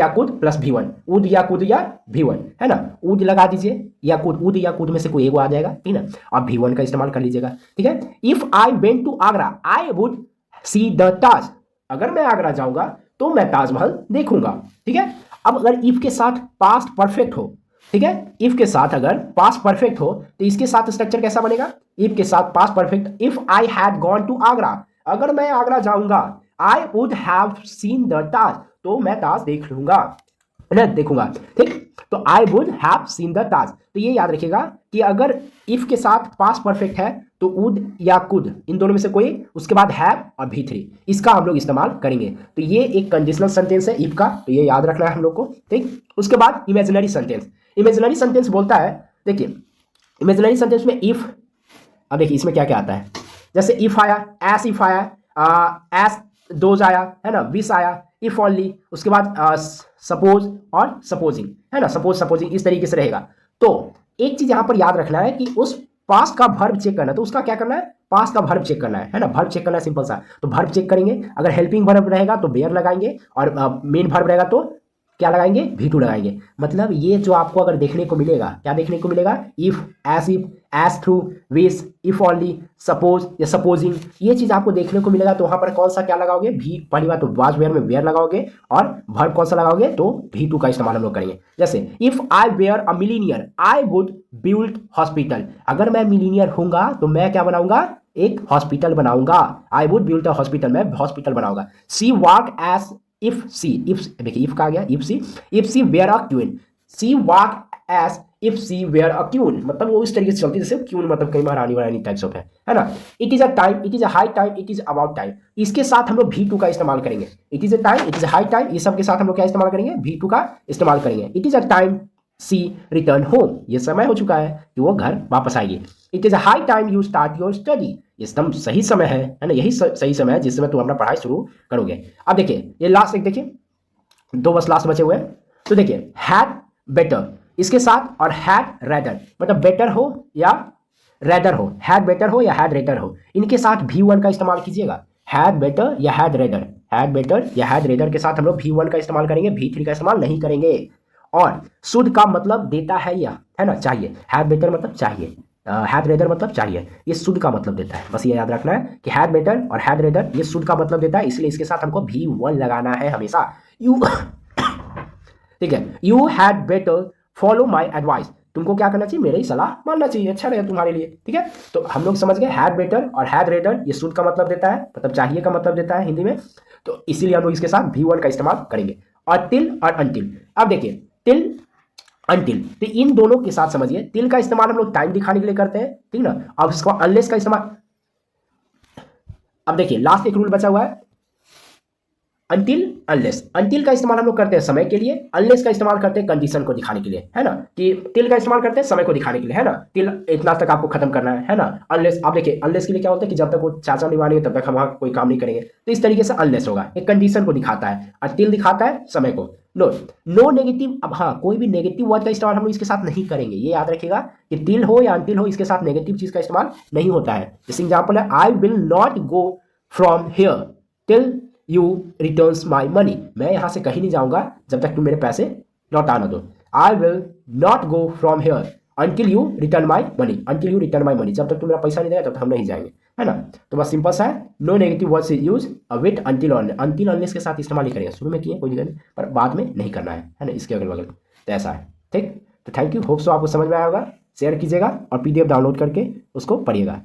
कुड प्लस V1, वुड या कुड या V1, है ना। वुड लगा दीजिए या कुड, वुड या कुड में से कोई एक आ जाएगा, ठीक ना। अब V1 का इस्तेमाल कर लीजिएगा, ठीक है। If I went to Agra I would see the Taj, अगर मैं आगरा जाऊंगा तो मैं ताजमहल देखूंगा, ठीक है। अब अगर इफ के साथ पास्ट परफेक्ट हो, ठीक है, इफ के साथ अगर पास्ट परफेक्ट हो तो इसके साथ स्ट्रक्चर कैसा बनेगा, इफ के साथ past perfect, if I had gone to Agra, अगर मैं आगरा जाऊंगा, I would have seen the Taj, तो मैं ताज देख लूंगा, ना देखूंगा, ठीक। तो I would have seen the Taj, तो ये याद रखिएगा कि अगर इफ के साथ पास्ट परफेक्ट है तो वुड या कुड, इन दोनों में से कोई, उसके बाद हैव और V3, इसका हम लोग इस्तेमाल करेंगे। तो ये एक कंडीशनल सेंटेंस है इफ का, तो ये याद रखना है हम लोग को, ठीक। उसके बाद इमेजिनरी सेंटेंस, इमेजिनरी सेंटेंस बोलता है, देखिए इमेजिनरी सेंटेंस में इफ, अब देखिए इसमें क्या क्या आता है, जैसे इफ आया, एस इफ आया, एस दोज आया, है ना, विश आया, इफ ओनली, उसके बाद सपोज और सपोजिंग, है ना, सपोज सपोजिंग, इस तरीके से रहेगा। तो एक चीज यहां पर याद रखना है कि उस पास्ट का वर्ब चेक करना है, तो उसका क्या करना है, पास्ट का वर्ब चेक करना है ना, वर्ब चेक करना है, सिंपल सा। तो वर्ब चेक करेंगे, अगर हेल्पिंग वर्ब रहेगा तो वेयर लगाएंगे, और मेन वर्ब रहेगा तो क्या लगाएंगे, V2 लगाएंगे। मतलब ये जो आपको अगर देखने को मिलेगा, क्या देखने को मिलेगा, if, S through, wish, if only, suppose या सपोजिंग, ये चीज आपको देखने को मिलेगा। तो वहां पर कौन सा क्या लगाओगे, भी, पहली बात तो वाज वेयर में वेयर लगाओगे, और वर्ब कौन सा लगाओगे, तो V2 का इस्तेमाल हम लोग करेंगे। जैसे if I were a millionaire I would build hospital, अगर मैं मिलीनियर होऊंगा तो मैं क्या बनाऊंगा, एक हॉस्पिटल बनाऊंगा, I would build a hospital, मैं हॉस्पिटल बनाऊंगा। She walk as if she, if देखिए इफ का आ गया, if she were a queen, she walk as if she were a queen, मतलब वो इस तरीके से चलती है जैसे क्वीन मतलब कई महारानी वारानी टाइप्स ऑफ है ना। It is a time, it is a high time, it is about time, इसके साथ हम लोग V2 का इस्तेमाल करेंगे। It is a time, it is a high time, ये सब के साथ हम लोग क्या इस्तेमाल करेंगे, V2 का इस्तेमाल करेंगे। It is a time she return home, ये समय हो चुका है कि वो घर वापस आएगी। It is a high time you start your study, एकदम सही समय है ना, यही सही समय है जिस समय तुम अपना पढ़ाई शुरू करोगे। अब देखिए ये लास्ट एक देखिए, दो बस लास्ट बचे हुए हैं। तो देखिए हैड बेटर इसके साथ, और हैड रेदर, मतलब बेटर हो या रेदर हो, हैड बेटर हो या हैड रेदर हो, इनके साथ V1 का इस्तेमाल कीजिएगा। हैड बेटर या हैड रेदर, हैड बेटर या हैड रेदर के साथ हम लोग V1 का इस्तेमाल करेंगे, V3 का इस्तेमाल नहीं करेंगे। और शुड का मतलब देता है या, है ना, चाहिए। हैड बेटर मतलब चाहिए, हैड रेदर मतलब चाहिए, ये शुड का मतलब देता है। बस ये याद रखना है कि हैड बेटर और हैड रेदर ये शुड का मतलब देता है, इसलिए इसके साथ हमको V1 लगाना है हमेशा। यू ठीक है, you had better follow my advice, तुमको क्या करना चाहिए, मेरी ही सलाह मानना चाहिए, अच्छा रहेगा तुम्हारे लिए, ठीक है। तो हम लोग समझ गए हैड बेटर और हैड रेदर ये शुड का मतलब देता है, मतलब चाहिए का मतलब देता है हिंदी में, तो इसीलिए हम लोग इसके साथ V1 का इस्तेमाल करेंगे। और टिल और अनटिल, अब देखिए टिल अनटिल, तो इन दोनों के साथ समझिए, टिल का इस्तेमाल हम लोग टाइम दिखाने के लिए करते हैं, ठीक ना। अब इसको अनलेस का इस्तेमाल, अब देखिए लास्ट एक रूल बचा हुआ है, अनटिल अनलेस, अनटिल का इस्तेमाल हम लोग करते हैं समय के लिए, अनलेस का इस्तेमाल करते हैं कंडीशन को दिखाने के लिए, है ना। कि टिल का इस्तेमाल करते हैं समय को दिखाने के लिए, है ना, टिल इतना तक आपको खत्म करना है ना। अनलेस, आप देखिए अनलेस के लिए क्या होता है कि जब तक वो चाचा नहीं मानेंगे तब तक हम वहाँ कोई काम नहीं करेंगे, तो इस तरीके से अनलेस होगा, एक कंडीशन को दिखाता है, और टिल दिखाता है समय को। नो नेगेटिव, अब हाँ कोई भी नेगेटिव वर्ड का इस्तेमाल हम लोग इसके साथ नहीं करेंगे, ये याद रखिएगा कि टिल हो या अनटिल हो, इसके साथ नेगेटिव चीज का इस्तेमाल नहीं होता है। जैसे एग्जाम्पल है, I will not go from here till you returns my money, मैं यहां से कहीं नहीं जाऊंगा जब तक तुम मेरे पैसे लौटा ना दो। I will not go from here, until you return my money, until you return my money, जब तक तुम मेरा पैसा नहीं देगा तब तक हम नहीं जाएंगे, है ना। तो बस सिंपल सा है, no negative words use, wait until unless के साथ इस्तेमाल ही करेंगे, शुरू में किए कोई दिक्कत नहीं, पर बाद में नहीं करना है ना, इसके अगल बगल। तो ऐसा है, ठीक। तो थैंक यू, होप सो आपको समझ में आया होगा। शेयर कीजिएगा और PDF डाउनलोड करके उसको पढ़िएगा।